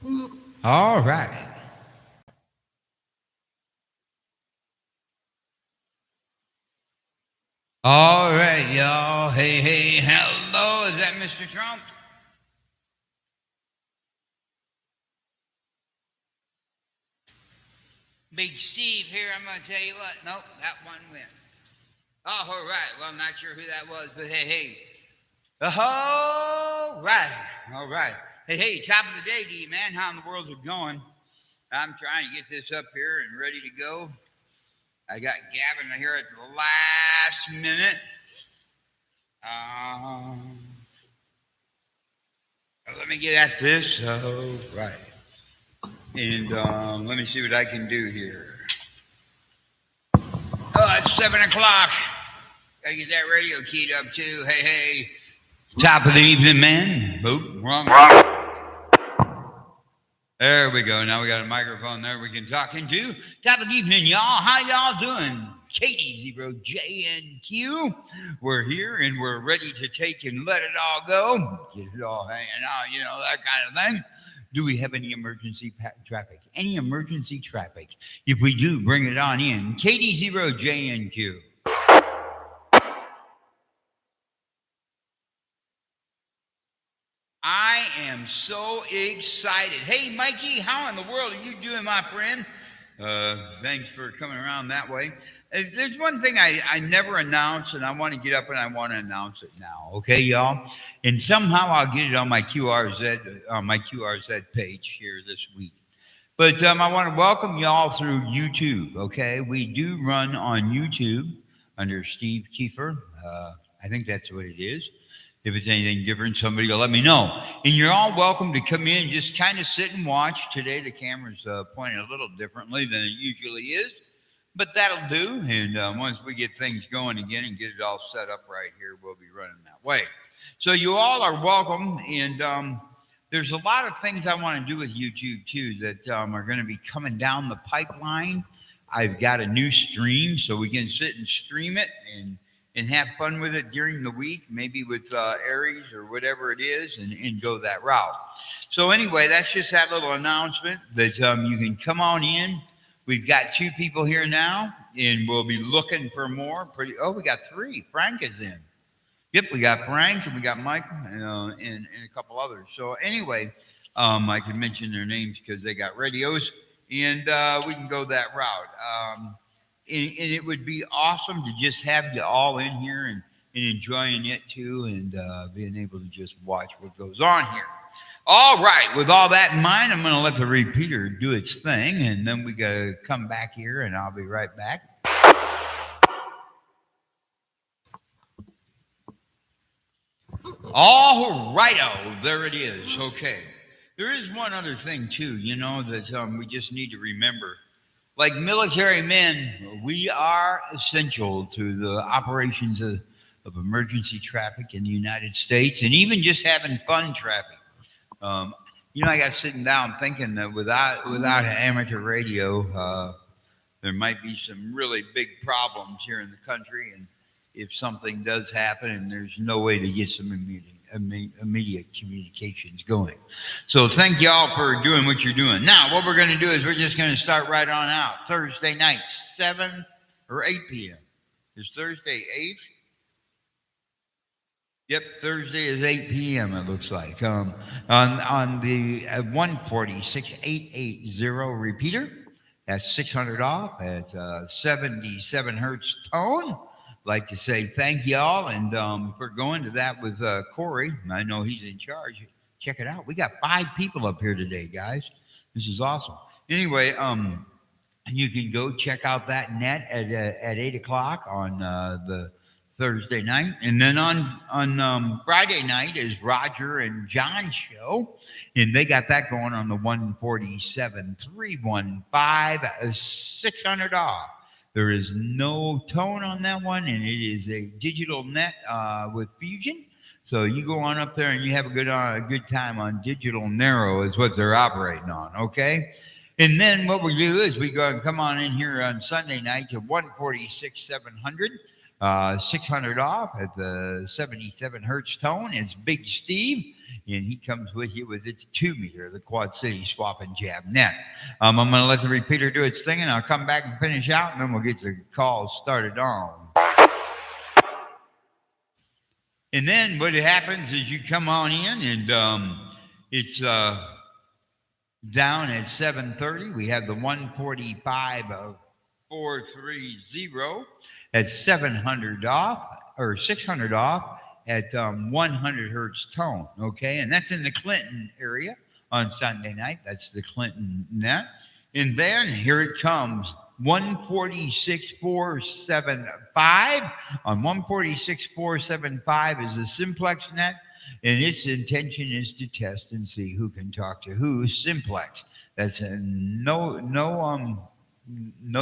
All right. All right, y'all. Hey, hey, hello. Is that Mr. Trump? Big Steve here. I'm going to tell you what. Nope, that one went. Oh, all right. Well, I'm not sure who that was, but hey, hey. All right. All right. Hey, hey, top of the day to you, man. How in the world is it going? I'm trying to get this up here and ready to go. I got Gavin here at the last minute. Um, Let me get at this. Oh, right. And let me see what I can do here. Oh, it's 7 o'clock. Gotta get that radio keyed up too. Hey, hey. Top of the evening, man. Boop, wrong. There we go. Now we got a microphone there we can talk into. Top of the evening, y'all. How y'all doing? KD0JNQ. We're here and we're ready to take and let it all go. Get it all hanging out, that kind of thing. Do we have any emergency traffic? Any emergency traffic? If we do, bring it on in. KD0JNQ. I am so excited. Hey, Mikey, how in the world are you doing, my friend? Thanks for coming around that way. There's one thing I never announce, and I want to get up and I want to announce it now. Okay, y'all? And somehow I'll get it on my QRZ page here this week. But I want to welcome y'all through YouTube. Okay, we do run on YouTube under Steve Kiefer. I think that's what it is. If it's anything different, somebody will let me know. And you're all welcome to come in and just kind of sit and watch. Today, the camera's pointing a little differently than it usually is, but that'll do. And once we get things going again and get it all set up right here, we'll be running that way. So you all are welcome. And there's a lot of things I want to do with YouTube, too, that are going to be coming down the pipeline. I've got a new stream, so we can sit and stream it and have fun with it during the week, maybe with Aries or whatever it is, and go that route. So anyway, that's just that little announcement that you can come on in. We've got 2 people here now, and we'll be looking for more. We got 3. Frank is in. Yep, we got Frank, and we got Michael, and a couple others. So anyway, I can mention their names because they got radios, and we can go that route. And it would be awesome to just have you all in here and enjoying it too, and being able to just watch what goes on here. All right, with all that in mind, I'm going to let the repeater do its thing, and then we got to come back here, and I'll be right back. All righto, there it is. Okay. There is one other thing too, that we just need to remember. Like military men, we are essential to the operations of emergency traffic in the United States, and even just having fun traffic. Um, I got sitting down thinking that without an amateur radio, there might be some really big problems here in the country. And if something does happen, and there's no way to get some immediate communications going. So thank y'all for doing what you're doing. Now, what we're going to do is we're just going to start right on out. Thursday night, 7 or 8 p.m. Is Thursday 8? Yep, Thursday is 8 p.m. It looks like on the 146,880 repeater. That's 600 off at 77 hertz tone. Like to say thank y'all, and we're going to that with Corey. I know he's in charge. Check it out. We got 5 people up here today, guys. This is awesome. Anyway, you can go check out that net at 8 o'clock on the Thursday night, and then on Friday night is Roger and John's show, and they got that going on the 147,315 600 off. There is no tone on that one, and it is a digital net with Fusion. So you go on up there and you have a good time on digital narrow is what they're operating on. Okay. And then what we do is we go and come on in here on Sunday night to 146,700. 600 off at the 77 hertz tone. It's Big Steve. and he comes with you with its 2-meter, the Quad City swap and jab net. I'm going to let the repeater do its thing, and I'll come back and finish out, and then we'll get the calls started on. And then what happens is you come on in, and it's down at 7:30. We have the 145 of 430 at 700 off, or 600 off at 100 hertz tone. Okay, and that's in the Clinton area on Sunday night. That's the Clinton net. And then here it comes. 146,475 on 146,475 is a simplex net, and its intention is to test and see who can talk to who. Simplex. That's a no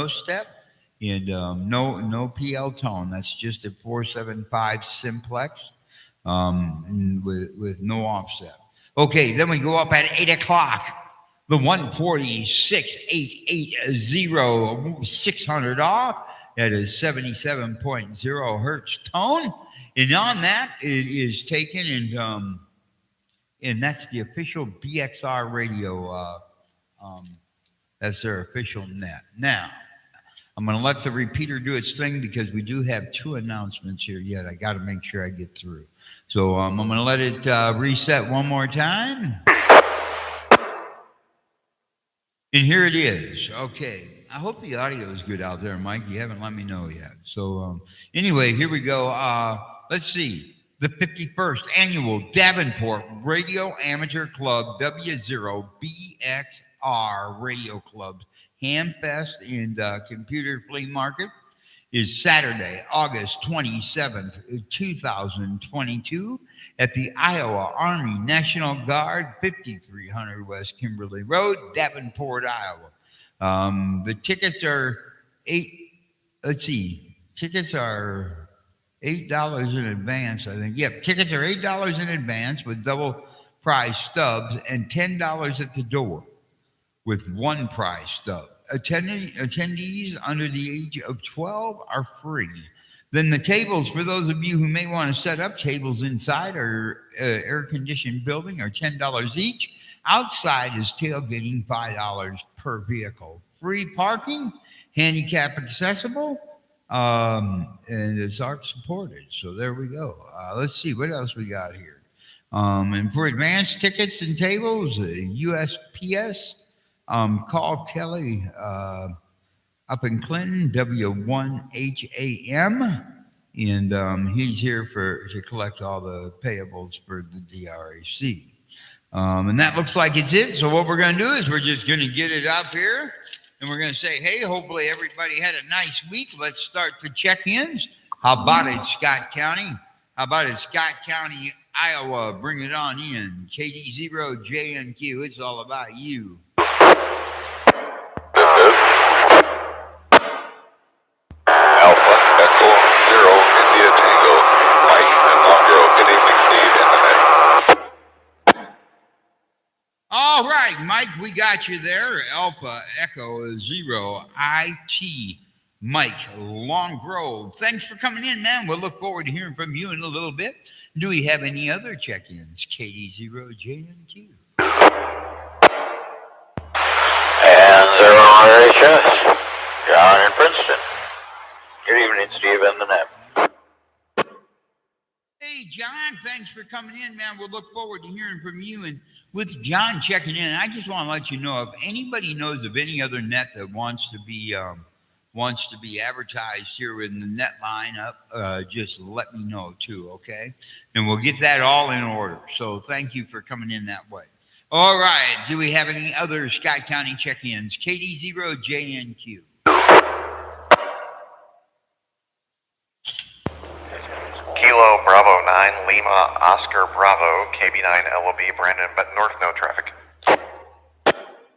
step and no PL tone. That's just a 475 simplex with no offset. Okay, then we go up at 8 o'clock. The 146,880, 600 off at a 77.0 hertz tone. And on that, it is taken, and that's the official BXR radio. That's their official net. Now, I'm going to let the repeater do its thing because we do have 2 announcements here yet. I got to make sure I get through. So I'm going to let it reset one more time. And here it is. Okay. I hope the audio is good out there, Mike. You haven't let me know yet. So anyway, here we go. Let's see. The 51st Annual Davenport Radio Amateur Club W0BXR Radio Club's Hamfest and Computer Flea Market is Saturday, August 27th, 2022 at the Iowa Army National Guard, 5300 West Kimberly Road, Davenport, Iowa. The tickets are tickets are $8 in advance, I think. Yep, tickets are $8 in advance with double prize stubs and $10 at the door with one prize stub. Attendees under the age of 12 are free. Then the tables, for those of you who may want to set up tables inside our air-conditioned building, are $10 each. Outside is tailgating, $5 per vehicle. Free parking, handicap accessible, and it's ARC supported. So there we go. Let's see what else we got here. And for advanced tickets and tables, USPS. Call Kelly up in Clinton, W1HAM, and he's here to collect all the payables for the DRAC. And that looks like it's it. So what we're going to do is we're just going to get it up here, and we're going to say, hey, hopefully everybody had a nice week. Let's start the check-ins. How about it, Scott County? How about it, Scott County, Iowa? Bring it on in. KD0JNQ, it's all about you. All right, Mike, we got you there. Alpha Echo 0 IT Mike Long Grove. Thanks for coming in, man. We'll look forward to hearing from you in a little bit. Do we have any other check-ins? KD0JNQ. And 0 RHS. John in Princeton. Good evening, Steve and the net. Hey, John, thanks for coming in, man. We'll look forward to hearing from you. And with John checking in, I just want to let you know if anybody knows of any other net that wants to be advertised here in the net lineup, just let me know too, okay? And we'll get that all in order. So thank you for coming in that way. All right. Do we have any other Scott County check-ins? KD0JNQ. Kilo Bravo 9, Lima Oscar Bravo, KB9 LOB, Brandon, but north, no traffic.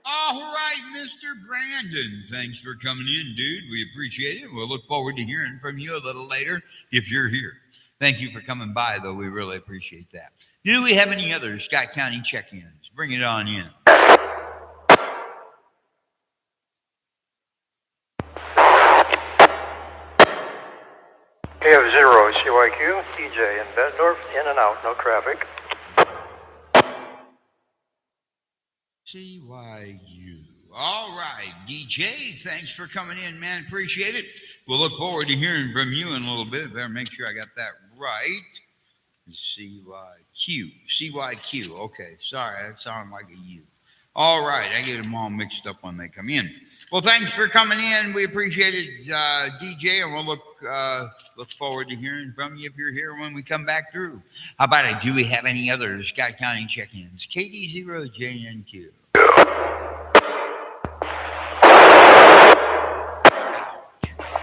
All right, Mr. Brandon. Thanks for coming in, dude. We appreciate it. We'll look forward to hearing from you a little later if you're here. Thank you for coming by, though. We really appreciate that. Do we have any other Scott County check-ins? Bring it on in. KF0 CYQ, DJ in Bettendorf, in and out, no traffic. CYU. All right, DJ, thanks for coming in, man. Appreciate it. We'll look forward to hearing from you in a little bit. Better make sure I got that right. CYQ. CYQ. Okay, sorry, that sounded like a U. All right, I get them all mixed up when they come in. Well, thanks for coming in. We appreciate it, DJ, and we'll look forward to hearing from you if you're here when we come back through. How about it? Do we have any other Scott County check-ins? KD0JNQ.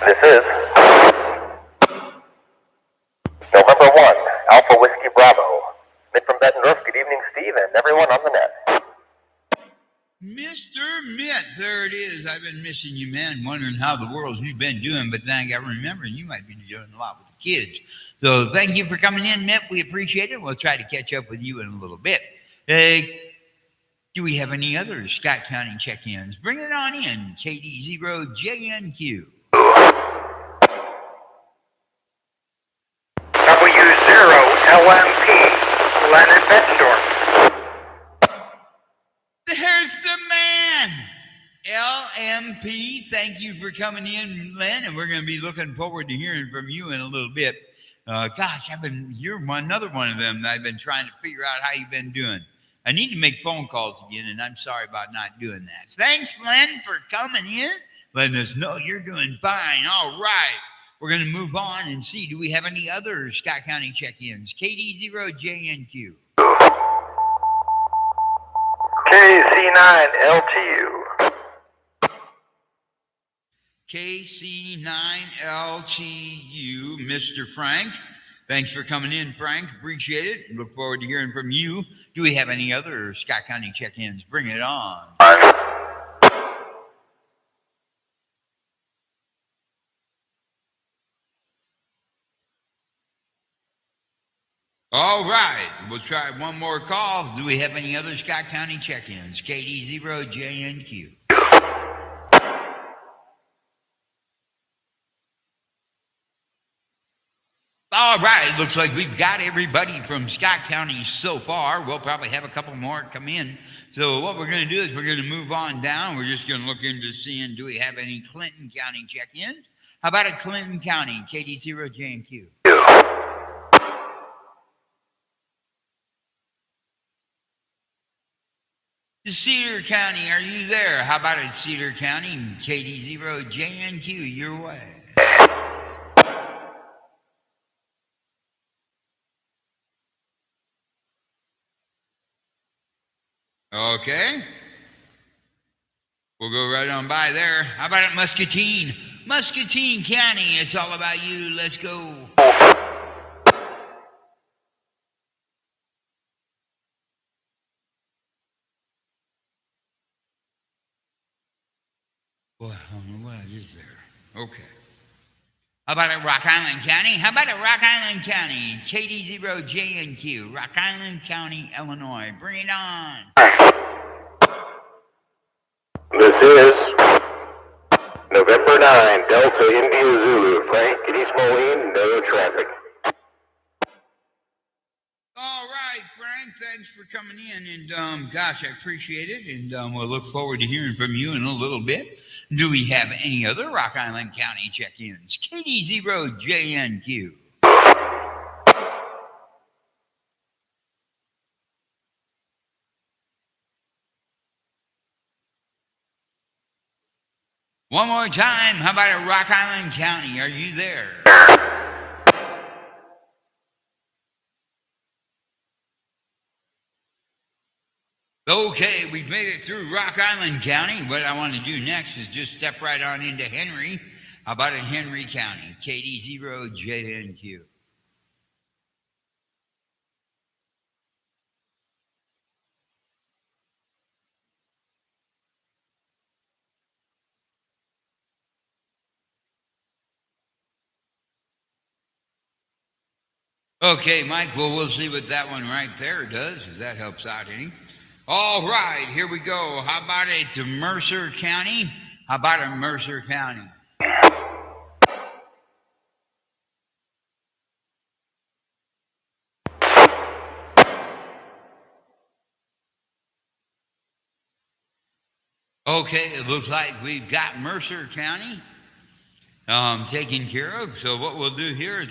This is November 1, Alpha Whiskey Bravo. Mid from Bettendorf, good evening, Steve, and everyone on the net. Mr. Mitt, there it is. I've been missing you, man, wondering how the world you've been doing, but then I got remembering you might be doing a lot with the kids. So thank you for coming in, Mitt. We appreciate it. We'll try to catch up with you in a little bit. Do we have any other Scott County check-ins? Bring it on in, KD0JNQ. W0LMP, Lennon Bettendorf. There's the man, LMP. Thank you for coming in, Len, and we're going to be looking forward to hearing from you in a little bit. Gosh, you're another one of them that I've been trying to figure out how you've been doing. I need to make phone calls again, and I'm sorry about not doing that. Thanks, Len, for coming in, letting us know you're doing fine. All right. We're going to move on and see, do we have any other Scott County check-ins? KD0JNQ. KC9LTU. KC9LTU, Mr. Frank. Thanks for coming in, Frank. Appreciate it. Look forward to hearing from you. Do we have any other Scott County check-ins? Bring it on. All right, we'll try one more call. Do we have any other Scott County check-ins? KD0JNQ. All right, looks like we've got everybody from Scott County so far. We'll probably have a couple more come in. So what we're going to do is we're going to move on down. We're just going to look into seeing, do we have any Clinton County check-ins? How about a Clinton County, KD0JNQ? Cedar County, are you there? How about it, Cedar County? KD0JNQ, your way. Okay. We'll go right on by there. How about it, Muscatine? Muscatine County, it's all about you. Let's go. Well, I don't know what is there. Okay. How about it, Rock Island County? How about it, Rock Island County? KD0JNQ, Rock Island County, Illinois. Bring it on. This is November 9, Delta India Zulu, Frank, East Moline, no traffic. All right, Frank, thanks for coming in. And gosh, I appreciate it. And we'll look forward to hearing from you in a little bit. Do we have any other Rock Island County check-ins? KD0JNQ. One more time. How about a Rock Island County? Are you there? Okay, we've made it through Rock Island County. What I want to do next is just step right on into Henry. How about in Henry County? KD0JNQ. Okay, Mike, well, we'll see what that one right there does, if that helps out any. All right, here we go. How about it to Mercer County? How about it Mercer County? Okay, it looks like we've got Mercer County taken care of. So what we'll do here is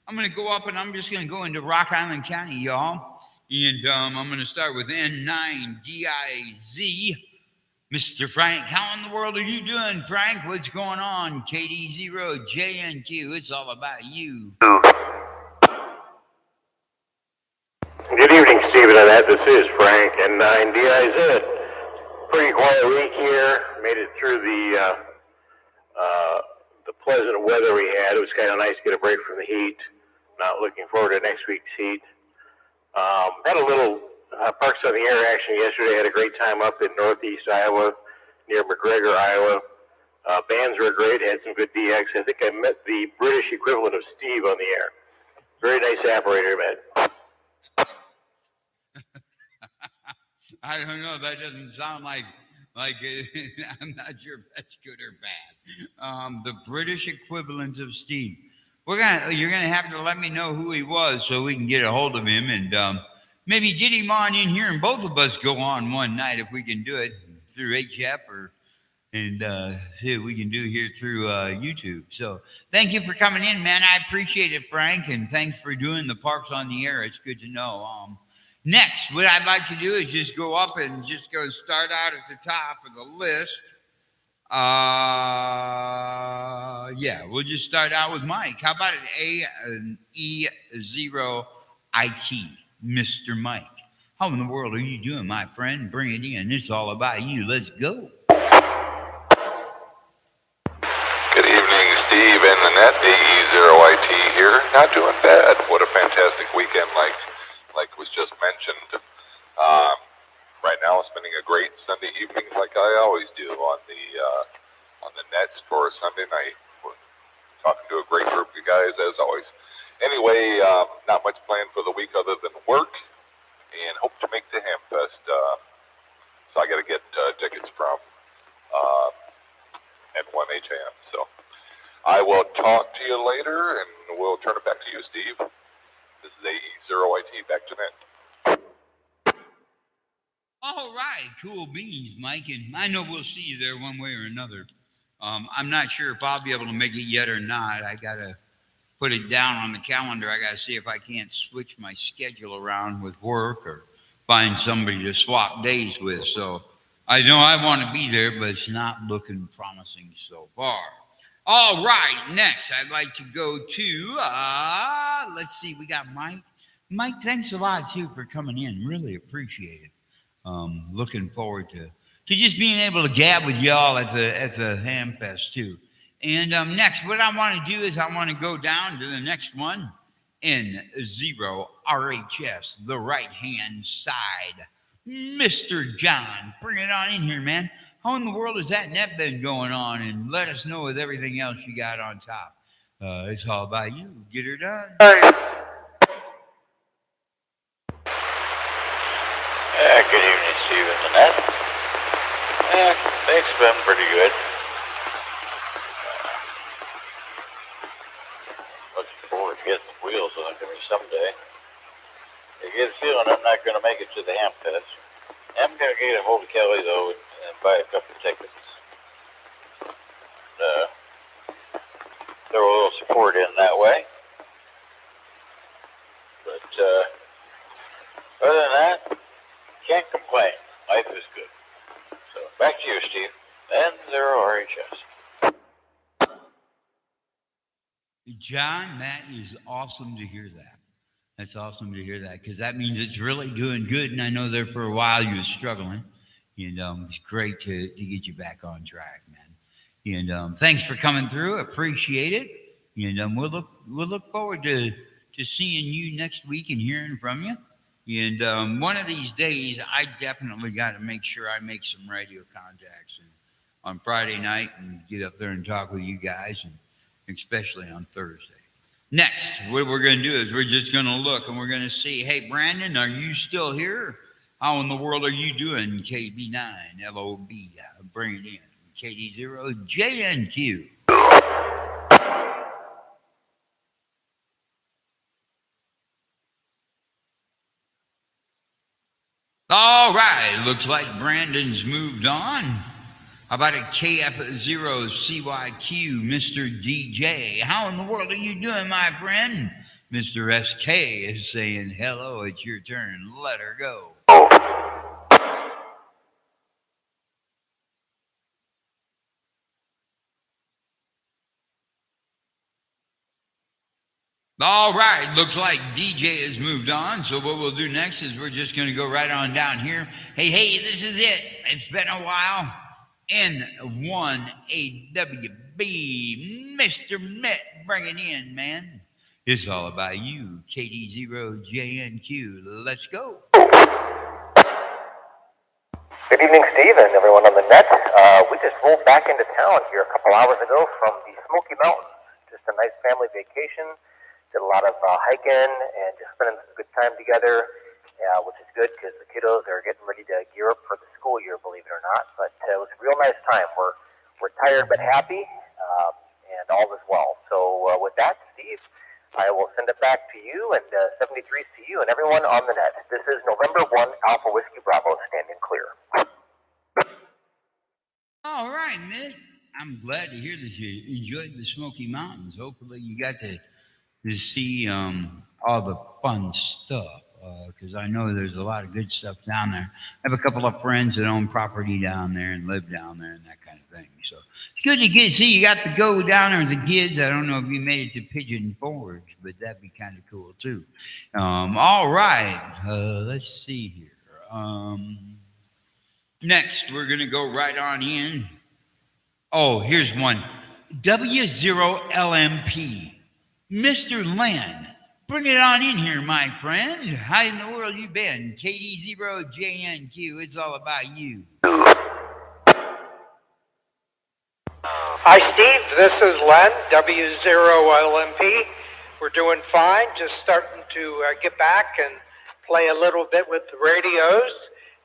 I'm gonna go up and I'm just gonna go into Rock Island County, y'all. And I'm gonna start with N9DIZ. Mr. Frank, how in the world are you doing, Frank? What's going on? KD0JNQ, it's all about you. Good evening, Stephen and Ed. This is Frank, N9DIZ. Pretty quiet week here. Made it through the pleasant weather we had. It was kind of nice to get a break from the heat. Not looking forward to next week's heat. Had a little Parks on the Air action yesterday. Had a great time up in northeast Iowa, near McGregor, Iowa. Bands were great. Had some good DX. I think I met the British equivalent of Steve on the air. Very nice operator, man. I don't know. That doesn't sound like I'm not sure if that's good or bad. The British equivalent of Steve. You're gonna have to let me know who he was so we can get a hold of him and maybe get him on in here and both of us go on one night if we can do it through HF and see what we can do here through YouTube. So thank you for coming in, man. I appreciate it, Frank, and thanks for doing the Parks on the Air. It's good to know. Next, what I'd like to do is just go up and just go start out at the top of the list. Yeah, we'll just start out with Mike. How about an E0IT, Mr. Mike? How in the world are you doing, my friend? Bring it in. It's all about you. Let's go. Good evening, Steve and Annette. AE0IT here. Not doing bad. What a fantastic weekend, like was just mentioned. Right now, spending a great Sunday evening, like I always do, on the nets for Sunday night. We're talking to a great group of guys, as always. Anyway, not much planned for the week other than work, and hope to make the Hamfest. So I got to get tickets from N1HAM. So I will talk to you later, and we'll turn it back to you, Steve. This is AE0IT. Back to net. All right, cool beans, Mike. And I know we'll see you there one way or another. I'm not sure if I'll be able to make it yet or not. I got to put it down on the calendar. I got to see if I can't switch my schedule around with work or find somebody to swap days with. So I know I want to be there, but it's not looking promising so far. All right, next I'd like to go to, let's see, we got Mike. Mike, thanks a lot, too, for coming in. Really appreciate it. Looking forward to just being able to gab with y'all at the Hamfest, too. And next, what I want to do is I want to go down to the next one, N0RHS, the right-hand side. Mr. John, bring it on in here, man. How in the world has that net been going on? And let us know with everything else you got on top. It's all about you. Get her done. Good evening, Steve and Annette. Things been pretty good. Looking forward to getting the wheels on me someday. I get a feeling I'm not going to make it to the Hamfest. I'm going to get a hold of Kelly, though, and buy a couple of tickets. Throw a little support in that way. But other than that, can't complain. Life is good. So back to you, Steve. N0RHS. John, that is awesome to hear that. That's awesome to hear that because that means it's really doing good. And I know there for a while you were struggling. And it's great to get you back on track, man. And thanks for coming through. Appreciate it. And we'll look forward to seeing you next week and hearing from you. And one of these days, I definitely got to make sure I make some radio contacts on Friday night and get up there and talk with you guys, and especially on Thursday. Next, what we're going to do is we're just going to look and we're going to see, hey, Brandon, are you still here? How in the world are you doing, KB9, LOB? Bring it in. KD0JNQ. All right, looks like Brandon's moved on. How about a KF0CYQ, Mr. DJ? How in the world are you doing, my friend? Mr. SK is saying, hello, it's your turn. Let her go. All right, looks like DJ has moved on. So what we'll do next is we're just going to go right on down here. Hey, this is it. It's been a while. N1AWB, Mr. Met, bring it in, man. It's all about you, KD0JNQ. Let's go. Good evening, Steve, and everyone on the net. We just rolled back into town here a couple hours ago from the Smoky Mountains. Just a nice family vacation. Did a lot of hiking and just spending a good time together, which is good because the kiddos are getting ready to gear up for the school year, believe it or not. But it was a real nice time. We're tired but happy, and all is well. So with that, Steve, I will send it back to you and 73CU and everyone on the net. This is November 1 Alpha Whiskey Bravo standing clear. All right, Mick. I'm glad to hear that you enjoyed the Smoky Mountains. Hopefully you got to see all the fun stuff, because I know there's a lot of good stuff down there. I have a couple of friends that own property down there and live down there and that kind of thing. So it's good to see you got to go down there with the kids. I don't know if you made it to Pigeon Forge, but that'd be kind of cool too. All right, let's see here. Next, we're going to go right on in. Oh, here's one. W0LMP. Mr. Len, bring it on in here, my friend. How in the world you been? KD0JNQ, it's all about you. Hi, Steve. This is Len, W0LMP. We're doing fine. Just starting to get back and play a little bit with the radios,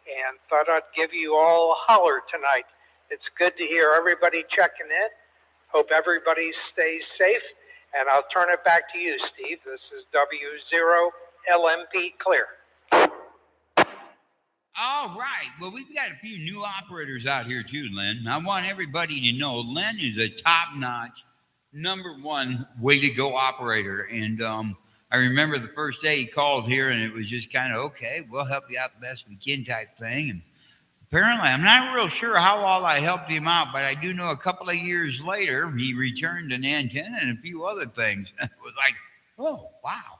and thought I'd give you all a holler tonight. It's good to hear everybody checking in. Hope everybody stays safe. And I'll turn it back to you, Steve. This is W0LMP clear. All right. Well, we've got a few new operators out here too, Len. I want everybody to know Len is a top-notch, #1 way-to-go operator. And I remember the first day he called here, and it was just kind of, okay, we'll help you out the best we can type thing. And apparently, I'm not real sure how all I helped him out, but I do know a couple of years later, he returned an antenna and a few other things. It was like, oh, wow,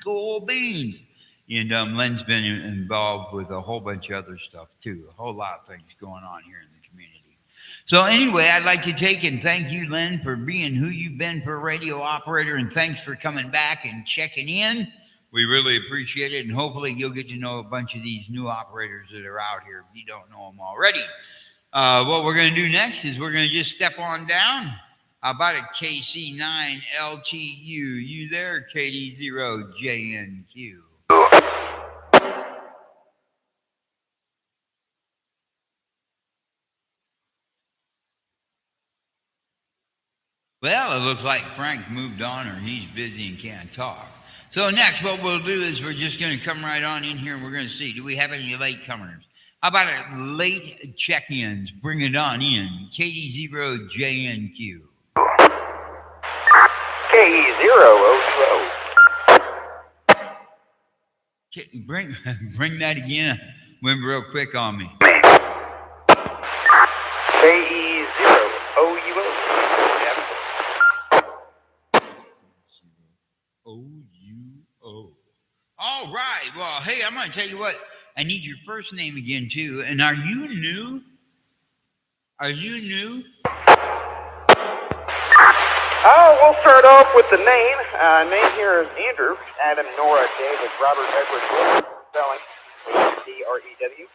cool beans. And Len's been involved with a whole bunch of other stuff, too. A whole lot of things going on here in the community. So anyway, I'd like to take and thank you, Len, for being who you've been for a radio operator, and thanks for coming back and checking in. We really appreciate it, and hopefully you'll get to know a bunch of these new operators that are out here if you don't know them already. What we're going to do next is we're going to just step on down. How about a KC9LTU? You there, KD0JNQ? Well, it looks like Frank moved on, or he's busy and can't talk. So next, what we'll do is we're just going to come right on in here, and we're going to see, do we have any latecomers? How about late check-ins? Bring it on in. KD0JNQ. KE000. Bring that again. Went real quick on me. KE0OUO. O-U-O. All right. Well, hey, I'm going to tell you what. I need your first name again, too. And are you new? Are you new? We'll start off with the name. Name here is Andrew, Adam, Nora, David, Robert, Edward, William, spelling H-D-R-E-W.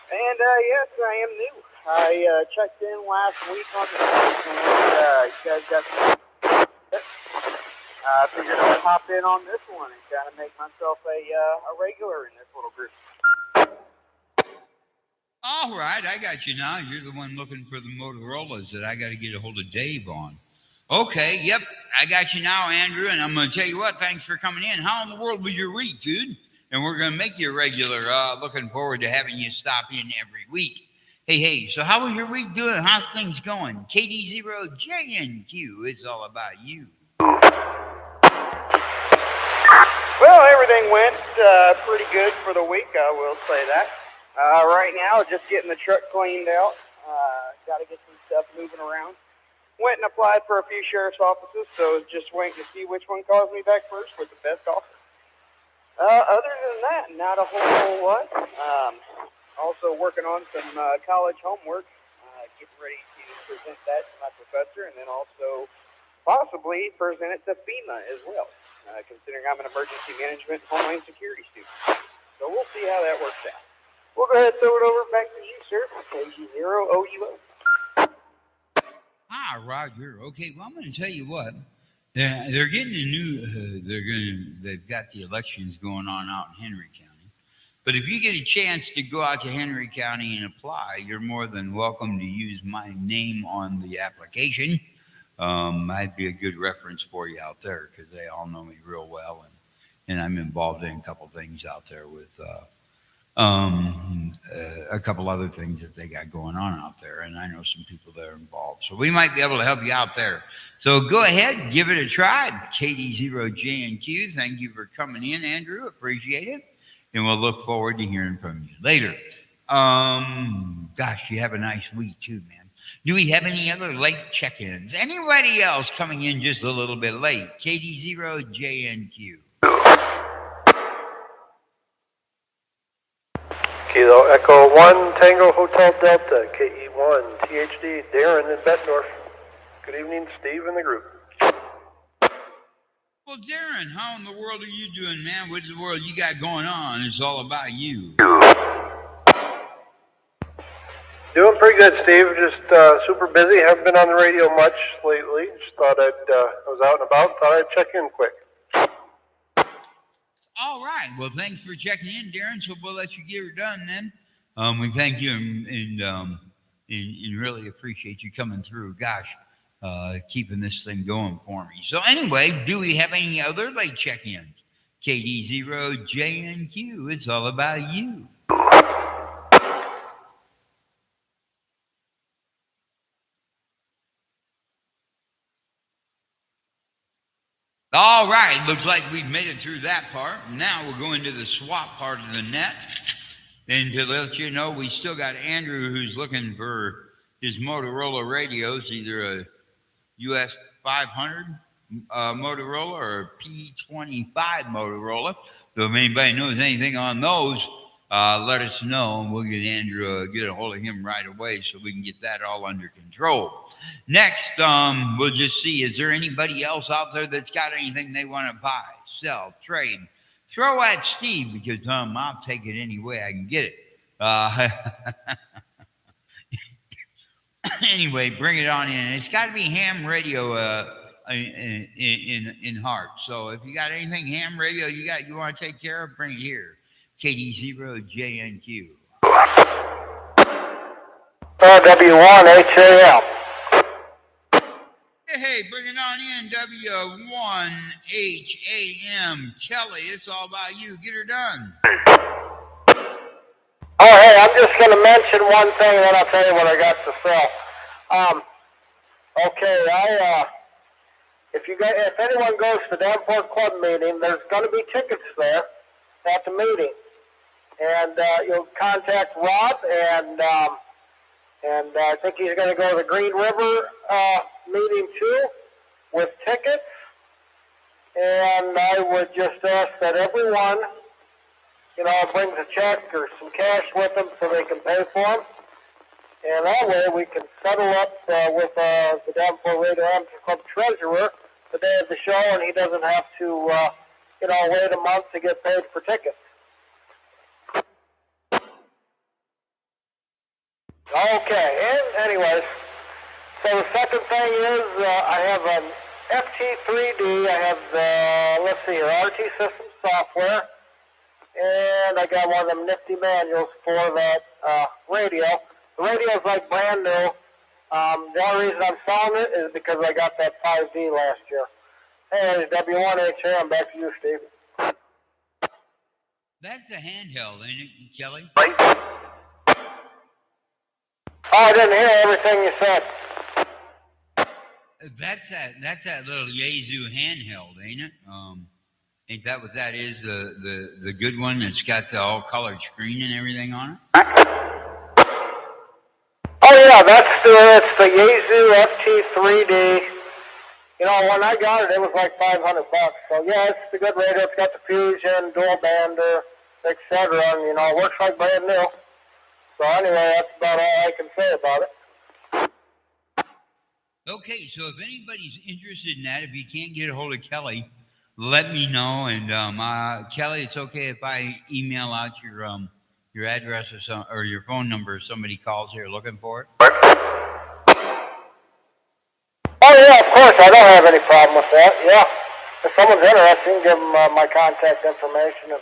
And yes, I am new. I checked in last week on the site, and you guys got some. I figured I'd hop in on this one and kind of make myself a regular in this little group. All right, I got you now. You're the one looking for the Motorola's that I got to get a hold of Dave on. Okay, yep, I got you now, Andrew, and I'm going to tell you what, thanks for coming in. How in the world was your week, dude? and we're going to make you a regular. Looking forward to having you stop in every week. Hey, so how was your week doing? How's things going? KD0JNQ, it's all about you. Well, everything went pretty good for the week, I will say that. Right now, just getting the truck cleaned out. Got to get some stuff moving around. Went and applied for a few sheriff's offices, so just waiting to see which one calls me back first with the best offer. Other than that, not a whole lot. Also working on some college homework, getting ready to present that to my professor, and then also possibly present it to FEMA as well, considering I'm an emergency management and homeland security student. So we'll see how that works out. We'll go ahead and throw it over back to you, sir. KG0OUO. Roger. Okay, well, I'm going to tell you what. They're getting a new. They've got the elections going on out in Henry County. But if you get a chance to go out to Henry County and apply, you're more than welcome to use my name on the application. I'd be a good reference for you out there because they all know me real well, and I'm involved in a couple things out there with a couple other things that they got going on out there, and I know some people that are involved. So we might be able to help you out there. So go ahead, give it a try. KD0JNQ, thank you for coming in, Andrew. Appreciate it. And we'll look forward to hearing from you later. Gosh, you have a nice week too, man. Do we have any other late check-ins? Anybody else coming in just a little bit late? KD0JNQ. Kilo Echo 1 Tango Hotel Delta, KE1 THD, Darren in Bettendorf. Good evening, Steve and the group. Well, Darren, how in the world are you doing, man? What in the world you got going on? It's all about you. Doing pretty good, Steve. Just super busy. Haven't been on the radio much lately. Just thought I was out and about. Thought I'd check in quick. All right. Well, thanks for checking in, Darren. So we'll let you get her done then. We thank you and really appreciate you coming through. Gosh, keeping this thing going for me. So anyway, do we have any other late check-ins? KD0JNQ, it's all about you. All right, looks like we've made it through that part. Now we're going to the swap part of the net. And to let you know, we still got Andrew who's looking for his Motorola radios, either a US 500 Motorola or a P25 Motorola. So if anybody knows anything on those, let us know, and we'll get Andrew, get a hold of him right away so we can get that all under control. Next, we'll just see, is there anybody else out there that's got anything they want to buy, sell, trade? Throw at Steve because I'll take it any way I can get it. Anyway, bring it on in. It's got to be ham radio in heart. So if you got anything ham radio you want to take care of, bring it here. KD0JNQ. W1HAM. Hey, bring it on in, W1HAM. Kelly, it's all about you. Get her done. Oh, hey, I'm just going to mention one thing, and then I'll tell you what I got to sell. Okay, if anyone goes to the Davenport Club meeting, there's going to be tickets there at the meeting, and you'll contact Rob, and I think he's going to go to the Green River meeting too with tickets. And I would just ask that everyone, brings a check or some cash with them so they can pay for them. And that way we can settle up with the Davenport Radio Amateur Club treasurer the day of the show, and he doesn't have to, wait a month to get paid for tickets. Okay, and anyways, so the second thing is I have an FT3D, I have RT System software, and I got one of them nifty manuals for that radio. The radio is like brand new. The only reason I'm selling it is because I got that 5D last year. Hey, W1HM, back to you, Steve. That's a handheld, ain't it, Kelly? Oh, I didn't hear everything you said. That's that little Yaesu handheld, ain't it? Ain't that what that is? The good one that's got the all colored screen and everything on it? Oh yeah, it's the Yaesu FT3D. You know, when I got it, it was like $500. So yeah, it's a good radio. It's got the Fusion, dual bander, etc. And you know, it works like brand new. So anyway, that's about all I can say about it. Okay, so if anybody's interested in that, if you can't get a hold of Kelly, let me know. And Kelly, it's okay if I email out your address or your phone number if somebody calls here looking for it. Oh yeah, of course. I don't have any problem with that. Yeah, if someone's interested, you can give them my contact information.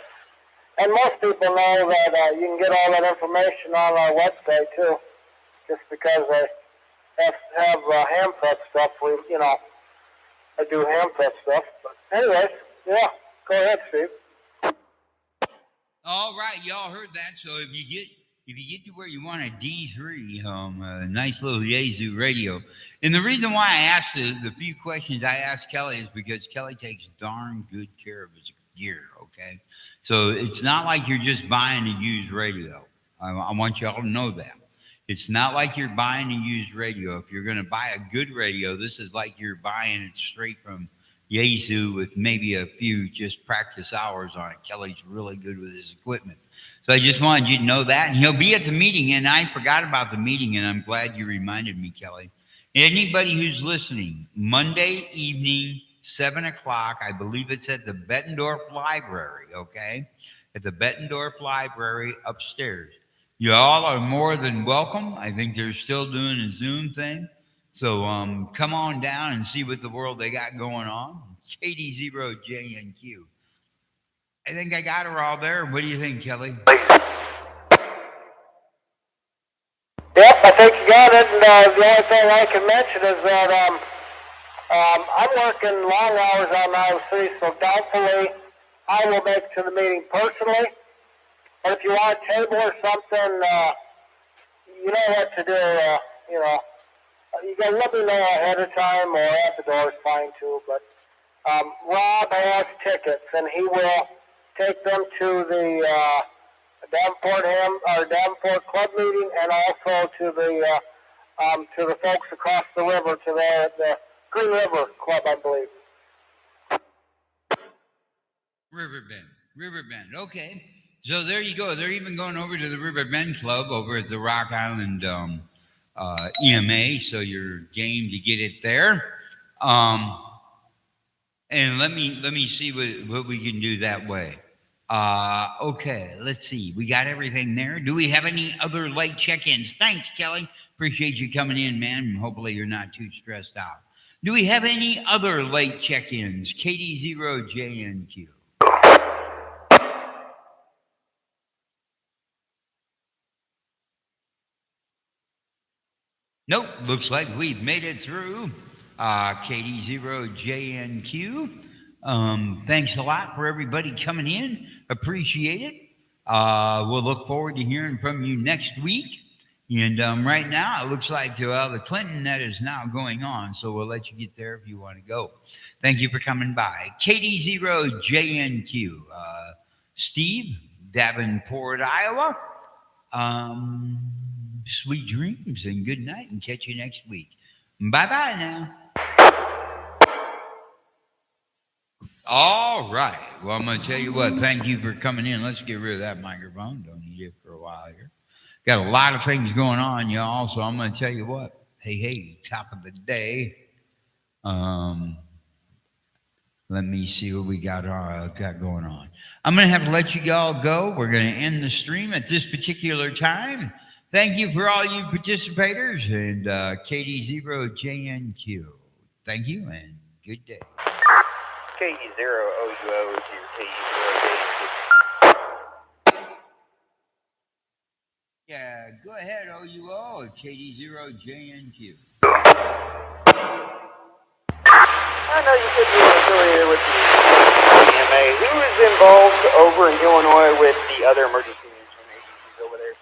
And most people know that you can get all that information on our website too. Just because I have hand prep stuff, I do hand prep stuff. But anyways, yeah, go ahead, Steve. All right, y'all heard that. So if you get to where you want a D3, a nice little Yaesu radio, and the reason why I asked the few questions I asked Kelly is because Kelly takes darn good care of his gear. Okay, so it's not like you're just buying a used radio. I want y'all to know that. It's not like you're buying a used radio. If you're going to buy a good radio, this is like you're buying it straight from Yaesu with maybe a few just practice hours on it. Kelly's really good with his equipment. So I just wanted you to know that. And he'll be at the meeting, and I forgot about the meeting, and I'm glad you reminded me, Kelly. Anybody who's listening, Monday evening, 7 o'clock, I believe it's at the Bettendorf Library, okay? At the Bettendorf Library upstairs. You all are more than welcome. I think they're still doing a Zoom thing. So come on down and see what the world they got going on. KD0JNQ. I think I got her all there. What do you think, Kelly? Yep, I think you got it. And the only thing I can mention is that I'm working long hours on Iowa City, so doubtfully I will make it to the meeting personally. But if you want a table or something, you know what to do. You can let me know ahead of time or at the door is fine too. But Rob has tickets, and he will take them to the Davenport Club meeting, and also to the folks across the river to the Green River Club, I believe. Riverbend. Okay. So there you go. They're even going over to the Riverbend Club over at the Rock Island EMA. So you're game to get it there. And let me see what we can do that way. Okay, let's see. We got everything there. Do we have any other late check-ins? Thanks, Kelly. Appreciate you coming in, man. And hopefully you're not too stressed out. Do we have any other late check-ins? KD0JNQ. Nope, looks like we've made it through. KD0JNQ. Thanks a lot for everybody coming in. Appreciate it. We'll look forward to hearing from you next week. And right now, it looks like the Clinton net is now going on, so we'll let you get there if you want to go. Thank you for coming by. KD0JNQ. Steve, Davenport, Iowa. Sweet dreams and good night, and catch you next week. Bye-bye now. All right. Well, I'm going to tell you what. Thank you for coming in. Let's get rid of that microphone. Don't need it for a while here. Got a lot of things going on, y'all, so I'm going to tell you what. Hey, top of the day. Let me see what we got going on. I'm going to have to let you all go. We're going to end the stream at this particular time. Thank you for all you participators and KD0JNQ. Thank you and good day. KD0OUO to KD0JNQ. Yeah, go ahead, OUO, KD0JNQ. I know you could be affiliated with the EMA. Who is is involved over in Illinois with the other emergency management agencies over there.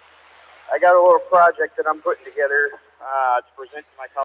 I got a little project that I'm putting together to present to my colleagues.